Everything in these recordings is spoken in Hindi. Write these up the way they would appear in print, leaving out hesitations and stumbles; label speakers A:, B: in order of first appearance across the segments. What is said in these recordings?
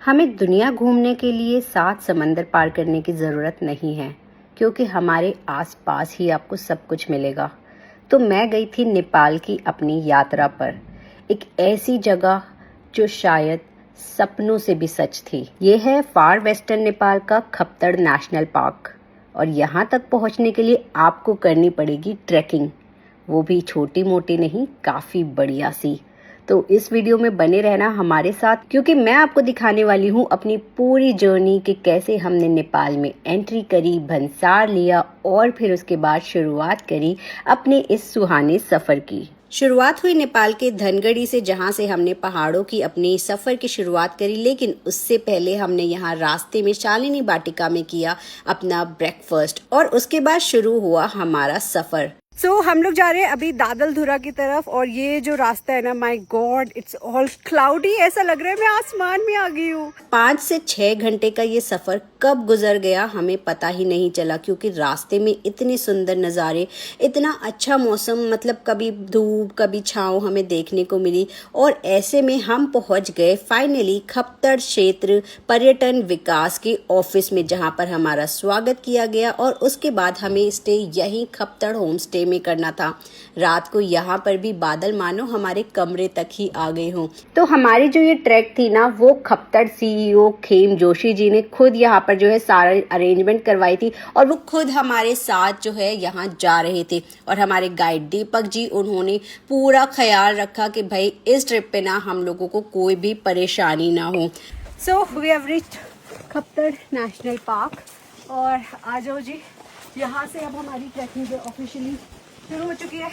A: हमें दुनिया घूमने के लिए 7 समंदर पार करने की ज़रूरत नहीं है, क्योंकि हमारे आसपास ही आपको सब कुछ मिलेगा। तो मैं गई थी नेपाल की अपनी यात्रा पर, एक ऐसी जगह जो शायद सपनों से भी सच थी। ये है फार वेस्टर्न नेपाल का खप्तड़ नेशनल पार्क, और यहाँ तक पहुँचने के लिए आपको करनी पड़ेगी ट्रैकिंग, वो भी छोटी मोटी नहीं, काफ़ी बढ़िया सी। तो इस वीडियो में बने रहना हमारे साथ, क्योंकि मैं आपको दिखाने वाली हूँ अपनी पूरी जर्नी कि कैसे हमने नेपाल में एंट्री करी, भंसार लिया और फिर उसके बाद शुरुआत करी अपने इस सुहाने सफ़र की। शुरुआत हुई नेपाल के धनगढ़ी से, जहां से हमने पहाड़ों की अपनी सफ़र की शुरुआत करी। लेकिन उससे पहले हमने यहाँ रास्ते में शालिनी वाटिका में किया अपना ब्रेकफास्ट और उसके बाद शुरू हुआ हमारा सफ़र।
B: हम लोग जा रहे हैं अभी दादलधुरा की तरफ, और ये जो रास्ता है ना, my God, it's all cloudy. ऐसा लग रहा है मैं आसमान में आ गई हूँ।
A: 5 से 6 घंटे का ये सफ़र कब गुजर गया हमें पता ही नहीं चला, क्योंकि रास्ते में इतने सुंदर नज़ारे, इतना अच्छा मौसम, मतलब कभी धूप कभी छाँव हमें देखने को मिली। और ऐसे में हम पहुँच गए फाइनली खप्तड़ क्षेत्र पर्यटन विकास के ऑफिस में, जहाँ पर हमारा स्वागत किया गया। और उसके बाद हमें स्टे यहीं खप्तड़ होम स्टे में करना था। रात को यहाँ पर भी बादल मानो हमारे कमरे तक ही आ गए हों। तो हमारी जो ये ट्रैक थी ना, वो खप्तड़ सीईओ खेम जोशी जी ने खुद यहाँ पर जो है सारा अरेंजमेंट करवाई थी, और वो खुद हमारे साथ जो है यहाँ जा रहे थे। और हमारे गाइड दीपक जी, उन्होंने पूरा ख्याल रखा कि भाई इस ट्रिप पे ना हम लोगों को कोई भी परेशानी ना हो।
B: So we have reached Khaptad National Park, और आ जाओ जी, यहाँ से अब हमारी ट्रैकिंग ऑफिशियली शुरू हो चुकी है।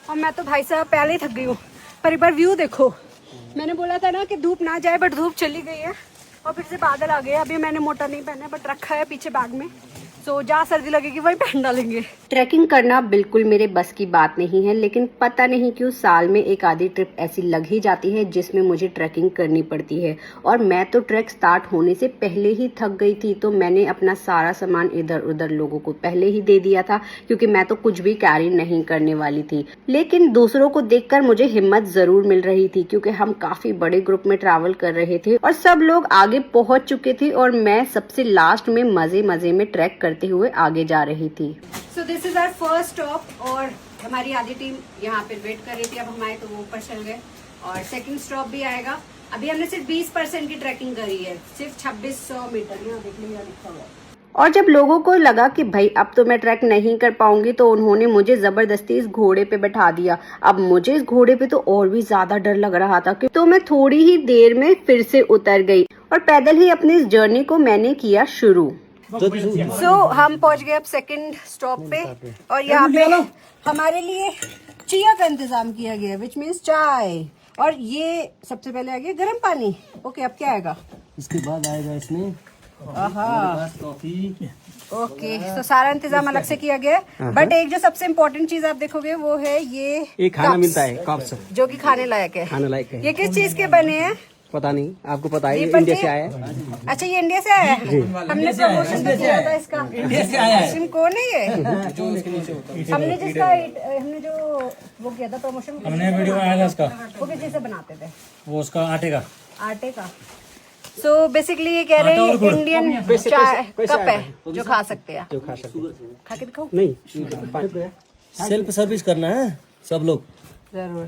B: और मैं तो भाई साहब पहले ही थक गई हूँ, पर एक बार व्यू देखो। मैंने बोला था ना कि धूप ना जाए, बट धूप चली गई है और फिर से बादल आ गए। अभी मैंने मोटा नहीं पहना है, बट रखा है पीछे बैग में, सो जहाँ सर्दी लगेगी वही पहन डालेंगे।
A: ट्रैकिंग करना बिल्कुल मेरे बस की बात नहीं है, लेकिन पता नहीं क्यों साल में एक आधी ट्रिप ऐसी लग ही जाती है जिसमें मुझे ट्रैकिंग करनी पड़ती है। और मैं तो ट्रैक स्टार्ट होने से पहले ही थक गई थी, तो मैंने अपना सारा सामान इधर उधर लोगों को पहले ही दे दिया था, क्योंकि मैं तो कुछ भी कैरी नहीं करने वाली थी। लेकिन दूसरों को देखकर मुझे हिम्मत जरूर मिल रही थी, क्योंकि हम काफी बड़े ग्रुप में ट्रैवल कर रहे थे और सब लोग आगे पहुंच चुके थे, और मैं सबसे लास्ट में मजे मजे में ट्रैक करते हुए आगे जा रही थी।
B: So this is our first stop, और हमारी आधी टीम यहाँ पे वेट कर रही थी। अब हमारे तो वो ऊपर चल गए, और सेकंड स्टॉप भी आएगा। अभी हमने सिर्फ 20% की ट्रैकिंग करी है, सिर्फ 2600 मीटर। यहाँ देखने में लिखा हुआ।
A: और जब लोगों को लगा कि भाई अब तो मैं ट्रैक नहीं कर पाऊंगी, तो उन्होंने मुझे जबरदस्ती इस घोड़े पे बैठा दिया। अब मुझे इस घोड़े पे तो और भी ज्यादा डर लग रहा था, तो मैं थोड़ी ही देर में फिर से उतर गई और पैदल ही अपनी इस जर्नी को मैंने किया शुरू।
B: सो हम पहुंच गए अब सेकंड स्टॉप पे, और यहाँ पे हमारे लिए चिया का इंतजाम किया गया, विच मीन्स चाय। और ये सबसे पहले आ गया गर्म पानी। ओके, अब क्या आएगा?
C: इसके बाद आएगा इसमें कॉफी।
B: ओके, तो सारा इंतजाम अलग से किया गया है। बट एक जो सबसे इम्पोर्टेंट चीज आप देखोगे वो है ये
C: खाना मिलता है, कप्स,
B: जो कि खाने लायक है।
C: खाने लायक है।
B: ये किस चीज के बने हैं
C: पता नहीं, आपको पता है? इंडिया से आया है।
B: अच्छा, ये इंडिया से आया है। हमने प्रमोशन तो किया था इसका।
C: इंडिया से आया है।
B: सिम कौन है ये? हमने जिसका हमने जो वो किया था प्रमोशन,
D: हमने वीडियो बनाया था इसका।
B: वो किस चीज से बनाते थे?
D: वो उसका आटे का।
B: सो बेसिकली ये कह रहे हैं इंडियन चाय कप है जो खा सकते हैं। खा के दिखाओ।
C: नहीं, सेल्फ सर्विस करना है सब लोग।
B: जरूर।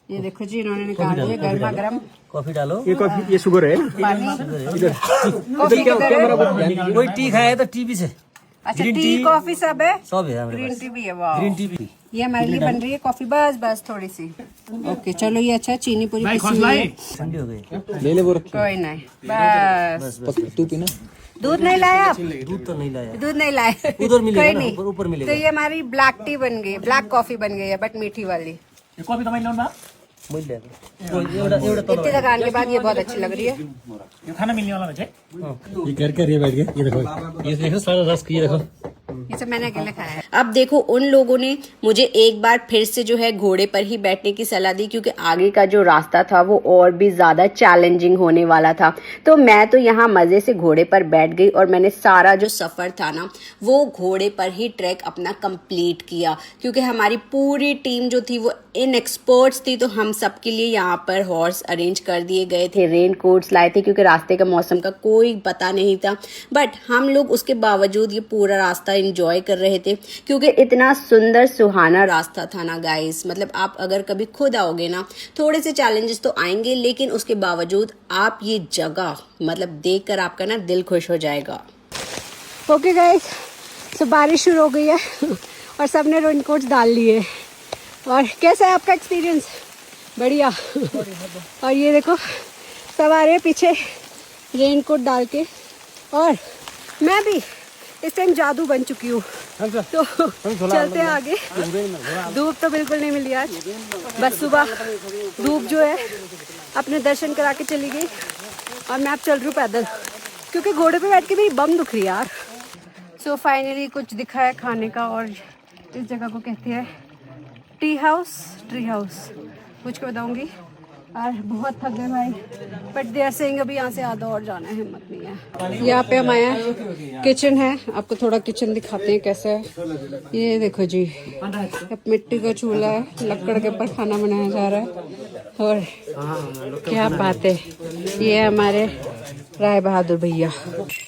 C: ये
B: देखो जी, इन्होंने निकाल दिया गर्मा गर्म
C: कॉफी डालो। ये शुगर है ना?
B: पानी।
C: इधर कोई टी खाया तो टी भी से।
B: अच्छा, टी कॉफी सब है?
C: सब है।
B: ग्रीन टी भी है। वाह,
C: ग्रीन टी भी।
B: ये हमारे लिए बन रही है कॉफी, बस थोड़ी सी। ओके, चलो ये अच्छा, चीनी पूरी पिसी हुई है।
C: ठंडी हो गई, ले ले वो रख।
B: कोई नहीं, बस।
C: तू पीना।
B: दूध नहीं लाया आप?
C: दूध तो नहीं लाया।
B: दूध नहीं लाए,
C: उधर मिलेगा
B: कोई
C: ना,
B: नहीं।
C: ऊपर मिलेगा।
B: तो ये हमारी ब्लैक टी बन गई, ब्लैक कॉफी बन गई है, बट मीठी वाली।
D: कॉफी तो मैं
B: इतनी थकान के बाद ये बहुत अच्छी लग रही है।
D: खाना मिलने वाला है।
C: ये करके बैठ गया। ये देखो सारा रस, ये देखो
B: ये सब मैंने अकेले खाया है।
A: अब देखो उन लोगों ने मुझे एक बार फिर से जो है घोड़े पर ही बैठने की सलाह दी, क्योंकि आगे का जो रास्ता था वो और भी ज्यादा चैलेंजिंग होने वाला था। तो मैं तो यहाँ मजे से घोड़े पर बैठ गई और मैंने सारा जो सफर था ना वो घोड़े पर ही ट्रैक अपना कंप्लीट किया, क्योंकि हमारी पूरी टीम जो थी वो इन एक्सपर्ट्स थी। तो हम सबके लिए यहाँ पर हॉर्स अरेंज कर दिए गए थे, रेन कोट्स लाए थे, क्योंकि रास्ते का मौसम का कोई पता नहीं था। बट हम लोग उसके बावजूद ये पूरा रास्ता एंजॉय कर रहे थे, क्योंकि इतना सुंदर सुहाना रास्ता था ना गाइस। मतलब आप अगर कभी खुद आओगे ना, थोड़े से चैलेंजेस तो आएंगे, लेकिन उसके बावजूद आप ये जगह मतलब देखकर आपका ना दिल खुश हो जाएगा।
B: ओके गाइस, तो बारिश शुरू हो गई है और सबने रेनकोट्स डाल लिए। और कैसा है आपका एक्सपीरियंस? बढ़िया। और ये देखो सब आ रहे हैं पीछे रेनकोट डाल के, और मैं भी इस टाइम जादू बन चुकी हूँ। तो चलते हैं आगे। धूप तो बिल्कुल नहीं मिली आज, बस सुबह धूप जो है अपने दर्शन करा के चली गई, और मैं अब चल रही हूँ पैदल, क्योंकि घोड़े पे बैठ के मेरी बम दुख रही है यार। सो फाइनली कुछ दिखा है खाने का, और इस जगह को कहते हैं ट्री हाउस कुछ को बताऊंगी। और बहुत थक गए भाई, बट देर सेइंग अभी यहाँ से आधा और जाना है, हिम्मत नहीं है। यहाँ पे हम आए हैं, किचन है, आपको थोड़ा किचन दिखाते हैं कैसा है। ये देखो जी, अब मिट्टी का चूल्हा है, लकड़ के ऊपर खाना बनाया जा रहा है। और क्या बात है, ये हमारे राय बहादुर भैया।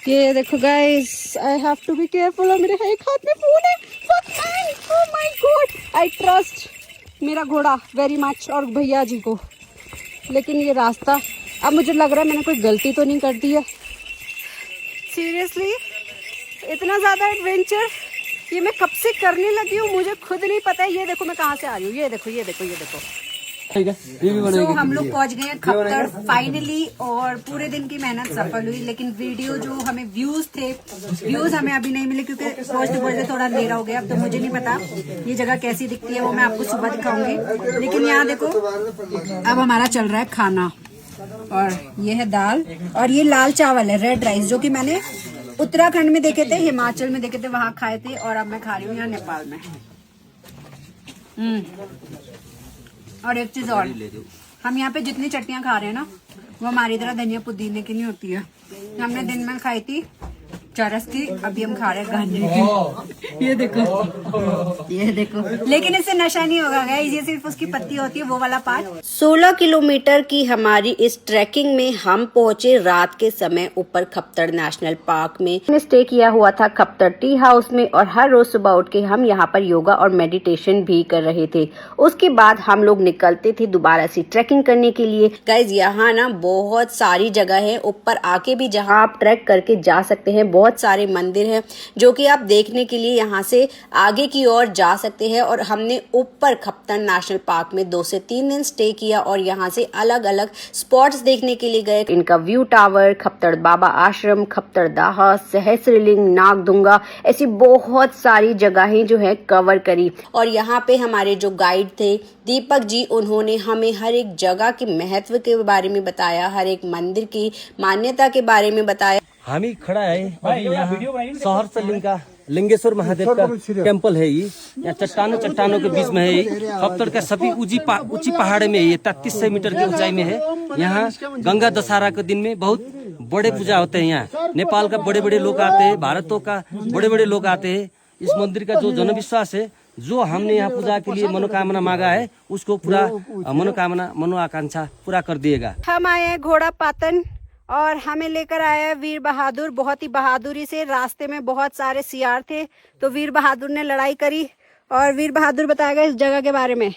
B: ये देखो guys, I have to be careful. और मेरे एक हाथ में फोन है, oh my God, I trust मेरा घोड़ा वेरी मच और भैया जी को। लेकिन ये रास्ता, अब मुझे लग रहा है मैंने कोई गलती तो नहीं कर दी है। सीरियसली इतना ज़्यादा एडवेंचर ये मैं कब से करने लगी हूँ मुझे खुद नहीं पता है। ये देखो मैं कहाँ से आ रही हूँ, ये देखो ये देखो ये देखो। So, हम लोग पहुंच गए हैं खप्तर फाइनली, और पूरे दिन की मेहनत सफल हुई। लेकिन वीडियो जो हमें व्यूज हमें अभी नहीं मिले, क्योंकि पहुंचते पहुंचते थोड़ा अंधेरा हो गया। अब तो मुझे नहीं पता ये जगह कैसी दिखती है, वो मैं आपको सुबह दिखाऊंगी। लेकिन यहाँ देखो अब हमारा चल रहा है खाना, और ये है दाल, और ये लाल चावल है, रेड राइस, जो कि मैंने उत्तराखंड में देखे थे, हिमाचल में देखे थे, वहां खाए थे, और अब मैं खा रही हूँ यहाँ नेपाल में। और एक चीज और, हम यहाँ पे जितनी चटनियाँ खा रहे हैं ना, वो हमारी तरह धनिया पुदीने की नहीं होती है। हमने दिन में खाई थी चरस की, अभी हम खा रहे हैं गांजे की। ये देखो, लेकिन इससे नशा नहीं होगा गाइस, ये सिर्फ उसकी पत्ती होती है, वो वाला पार्ट।
A: 16 किलोमीटर की हमारी इस ट्रैकिंग में हम पहुंचे रात के समय ऊपर खप्तर नेशनल पार्क में। हमने स्टे किया हुआ था खप्तर टी हाउस में, और हर रोज सुबह उठ के हम यहाँ पर योगा और मेडिटेशन भी कर रहे थे। उसके बाद हम लोग निकलते थे दोबारा से ट्रैकिंग करने के लिए। गाइज यहाँ ना बहुत सारी जगह है, ऊपर आके भी जहाँ आप ट्रैक करके जा सकते हैं। बहुत सारे मंदिर हैं जो कि आप देखने के लिए यहाँ से आगे की ओर जा सकते हैं। और हमने ऊपर खप्तर नेशनल पार्क में 2 से 3 दिन स्टे किया, और यहाँ से अलग अलग स्पॉट्स देखने के लिए गए। इनका व्यू टावर, खप्तर बाबा आश्रम, खप्तर दाहा, सहस्रलिंग, नागदुंगा, ऐसी बहुत सारी जगहें जो है कवर करी। और यहाँ पे हमारे जो गाइड थे दीपक जी, उन्होंने हमें हर एक जगह के महत्व के बारे में बताया, हर एक मंदिर की मान्यता के बारे में बताया।
C: हामी खड़ा है अभी यहाँ सहस्रलिंग का लिंगेश्वर महादेव का टेम्पल है। ये यहाँ चट्टानों के बीच में है। ये खप्तर का सभी ऊंची पहाड़ में है। ये 3300 मीटर की ऊंचाई में है। यहाँ गंगा दशहरा के दिन में बहुत बड़े पूजा होते हैं। यहाँ नेपाल का बड़े बड़े लोग आते हैं, भारतों का बड़े बड़े लोग आते हैं। इस मंदिर का जो जनविश्वास है, जो हमने यहाँ पूजा के लिए मनोकामना मांगा है, उसको पूरा मनोआकांक्षा पूरा कर दिएगा।
B: हम आए हैं घोड़ा पातन, और हमें लेकर आया है वीर बहादुर। बहुत ही बहादुरी से, रास्ते में बहुत सारे सियार थे, तो वीर बहादुर ने लड़ाई करी। और वीर बहादुर बताएगा इस जगह के बारे में।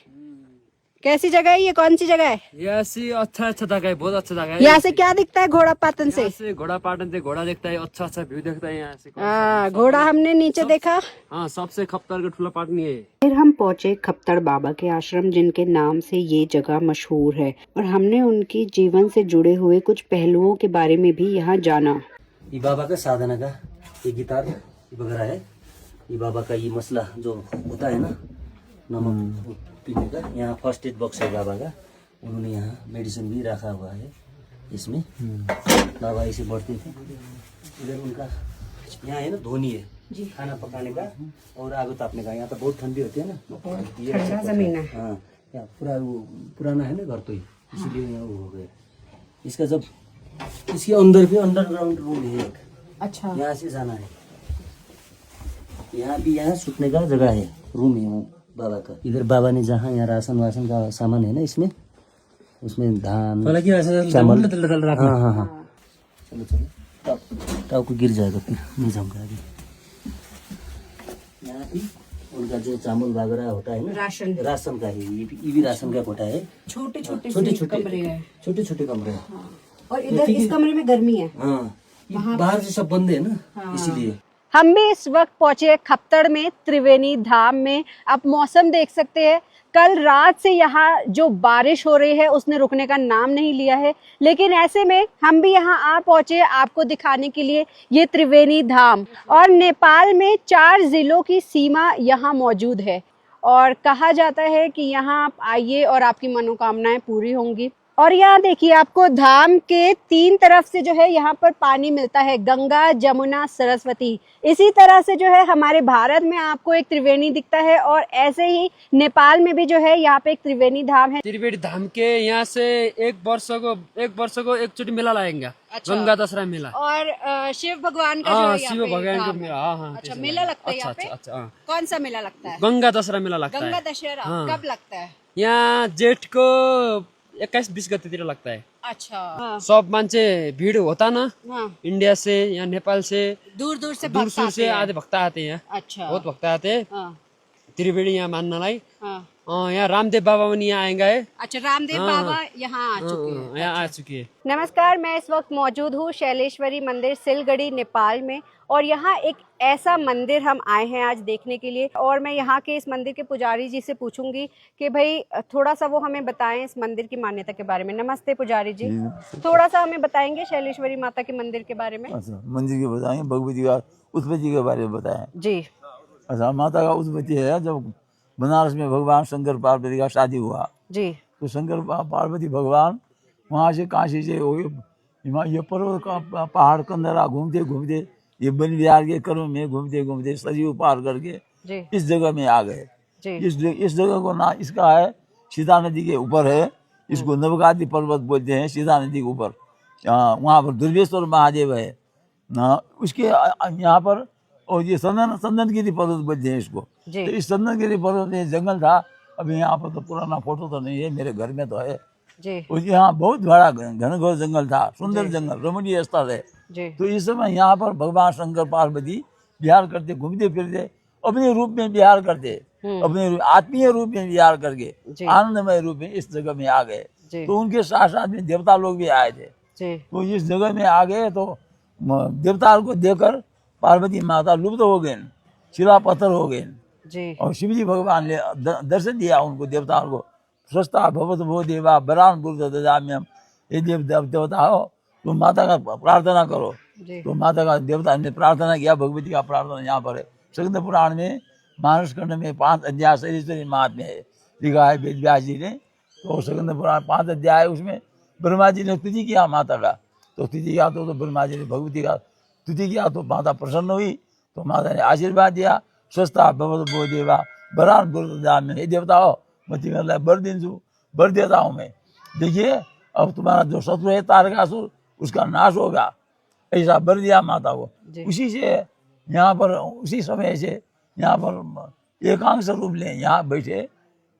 B: कैसी जगह है ये, कौन सी जगह है?
E: ये अच्छा जगह है, बहुत अच्छा जगह है।
B: यहाँ से क्या दिखता है घोड़ा पातन से?
E: घोड़ा पाटन से घोड़ा दिखता है, अच्छा व्यू दिखता है यहाँ से।
B: घोड़ा हमने नीचे देखा।
E: हाँ, सबसे खप्तर का ठुला पाटनी है।
A: फिर हम पहुंचे खप्तर बाबा के आश्रम, जिनके नाम से ये जगह मशहूर है, और हमने उनकी जीवन से जुड़े हुए कुछ पहलुओं के बारे में भी यहाँ जाना।
C: ये बाबा का साधना का ये गिटार वगैरह है। ये बाबा का ये मसला जो होता है ना, नमक पीने का, यहाँ फर्स्ट एड बॉक्स है बाबा का। उन्होंने यहाँ मेडिसिन भी रखा हुआ है इसमें। बाबा इसे बढ़ते थे। इधर उनका यहाँ है ना धोनी है,
B: जी।
C: खाना पकाने का और आग तापने का। यहाँ तो बहुत ठंडी होती है ना, ये
B: ठंडा जमीन है।
C: हाँ, यहाँ पूरा वो पुराना है ना घर, तो ही इसीलिए यहाँ वो हो गया। इसका जब इसके अंदर भी अंडरग्राउंड रूम है एक,
B: अच्छा।
C: यहाँ से जाना है। यहाँ भी यहाँ सुतने का जगह है, रूम है वो बाबा का। इधर बाबा ने जहाँ यहाँ राशन वासन का सामान है ना, इसमें उसमें धान चावल। हाँ हाँ हाँ, चलो चलो, टाव को गिर जाएगा फिर, नहीं जाऊंगा आगे। यहाँ भी उनका जो चावल वगैरह होता है ना, राशन का है। ये भी राशन का कोटा है।
B: छोटे छोटे
C: कमरे हैं, छोटे छोटे कमरे हैं।
B: हाँ। और इधर इस कमरे में गर्मी है।
C: हाँ, ये बाहर से सब बंद है ना, इसीलिए।
B: हम भी इस वक्त पहुंचे खप्तड़ में, त्रिवेणी धाम में। आप मौसम देख सकते हैं, कल रात से यहाँ जो बारिश हो रही है उसने रुकने का नाम नहीं लिया है। लेकिन ऐसे में हम भी यहाँ आ पहुंचे आपको दिखाने के लिए ये त्रिवेणी धाम। और नेपाल में 4 जिलों की सीमा यहाँ मौजूद है और कहा जाता है कि यहाँ आप आइए और आपकी मनोकामनाएं पूरी होंगी। और यहाँ देखिए, आपको धाम के 3 तरफ से जो है यहाँ पर पानी मिलता है, गंगा, जमुना, सरस्वती। इसी तरह से जो है हमारे भारत में आपको एक त्रिवेणी दिखता है और ऐसे ही नेपाल में भी जो है यहाँ पे एक त्रिवेणी धाम है।
E: त्रिवेणी धाम के यहाँ से एक वर्ष को एक चोटी मेला लगेगा।
B: अच्छा।
E: गंगा दशहरा मेला।
B: और शिव भगवान का जो
E: हाँ,
B: है यहाँ
E: शिव
B: पे
E: भगवान का
B: धाम है।
E: मेला। हाँ,
B: अच्छा, मेला लगता है यहाँ पे।
E: अच्छा, हाँ।
B: कौन सा मेला लगता है?
E: गंगा दशहरा मेला लगता है।
B: गंगा दशहरा
E: हाँ।
B: कब लगता है?
E: यहाँ जेठ को 21-20 गतेतिर लगता है।
B: अच्छा। हाँ।
E: सब मान्छे भीड़ होता ना,
B: हाँ।
E: इंडिया से या नेपाल से,
B: दूर दूर से
E: दूर से आधे भक्त आते हैं यहाँ।
B: अच्छा।
E: बहुत भक्त आते हैं
B: हाँ।
E: त्रिवेणी यहाँ मान्नलाई।
B: हाँ।
E: यहाँ रामदेव बाबा पनि यहाँ आएगा है।
B: अच्छा, रामदेव बाबा यहाँ आ चुके हैं।
E: यहाँ आ चुकी है।
B: नमस्कार, मैं इस वक्त मौजूद हूँ शैलेश्वरी मंदिर, सिलगड़ी, नेपाल में। और यहाँ एक ऐसा मंदिर हम आए हैं आज देखने के लिए। और मैं यहाँ के इस मंदिर के पुजारी जी से पूछूंगी कि भाई थोड़ा सा वो हमें बताएं इस मंदिर की मान्यता के बारे में। नमस्ते पुजारी जी, थोड़ा सा हमें बताएंगे शैलेश्वरी माता के मंदिर के बारे में?
F: अच्छा, मंदिर के बताएंगे, भगवती का उत्पत्ति के बारे में बताएं
B: जी।
F: अच्छा, माता का उत्पत्ति है जब बनारस में भगवान शंकर पार्वती का शादी हुआ
B: जी।
F: तो शंकर पार्वती भगवान वहाँ से काशी से ये पर्वत का पहाड़ कंदरा घूमते घूमते ये वन विहार के क्रम में घूमते घूमते सरयू पार करके
B: जी।
F: इस जगह में आ गए।
B: जी।
F: इस जगह को ना इसका है सीता नदी के ऊपर है, इसको नवगादी पर्वत बोलते हैं, सीता नदी के ऊपर। वहाँ पर दुर्गेश्वर महादेव है ना, उसके यहाँ पर। और ये संदनगिरी पर्वत बोलते हैं इसको। तो इस संदनगिरी पर्वत में जंगल था, अभी यहाँ पर तो पुराना फोटो तो नहीं है, मेरे घर में तो है
B: जी।
F: और यहाँ बहुत बड़ा घनघोर जंगल था, सुंदर जंगल, रमणीय स्थल है
B: जी।
F: तो इस समय यहाँ पर भगवान शंकर पार्वती विहार करते, घूमते फिरते, अपने रूप में विहार करते, अपने आत्मीय रूप में विहार करके आनंदमय रूप में इस जगह में आ गए। तो उनके साथ साथ में देवता लोग भी आए थे। तो इस जगह में आ गए तो देवता को देखकर पार्वती माता लुप्त हो गए, शिला पत्थर हो गए। और शिवजी भगवान ने दर्शन दिया उनको, देवताओं को। स्वस्था भवत भो देवा बरान बुद्ध ददाम्यम, ये देवता हो तो माता का प्रार्थना करो। तो माता का देवता ने प्रार्थना किया, भगवती का प्रार्थना यहाँ पर है। स्कंद पुराण में मानस खंड में 5 अध्याय शैलेश्वरी महात्म्य है, लिखा है वेद व्यास जी ने। तो स्कंद पुराण 5 अध्याय, उसमें ब्रह्मा जी ने स्तुति किया माता का। तो स्तुति किया तो ब्रह्मा जी ने भगवती का स्तुति किया तो माता प्रसन्न हुई। तो माता ने आशीर्वाद दिया, स्वस्था भवत भो देवा बरान बुद्ध ददाम्यम, हे देवता हो मैं तुम्हें बर दिन्छु, बर देता हूँ मैं। देखिए अब तुम्हारा जो शत्रु है तारकासुर, उसका नाश होगा, ऐसा बर दिया माता को। उसी से यहाँ पर, उसी समय से यहाँ पर एकांश रूप ले यहाँ बैठे,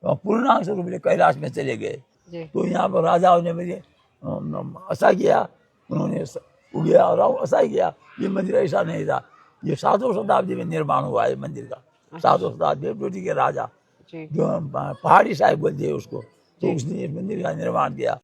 F: पूर्णांश रूप ले कैलाश में चले गए। तो यहाँ पर राजाओं ने मुझे ऐसा किया, उन्होंने उगया और ऐसा किया। ये मंदिर ऐसा नहीं था, ये 7वीं शताब्दी में निर्माण हुआ है मंदिर का। 7वीं शताब्दी के राजा जो पहाड़ी साहिब बोलते हैं उसको, तो उसने इस मंदिर का निर्माण किया।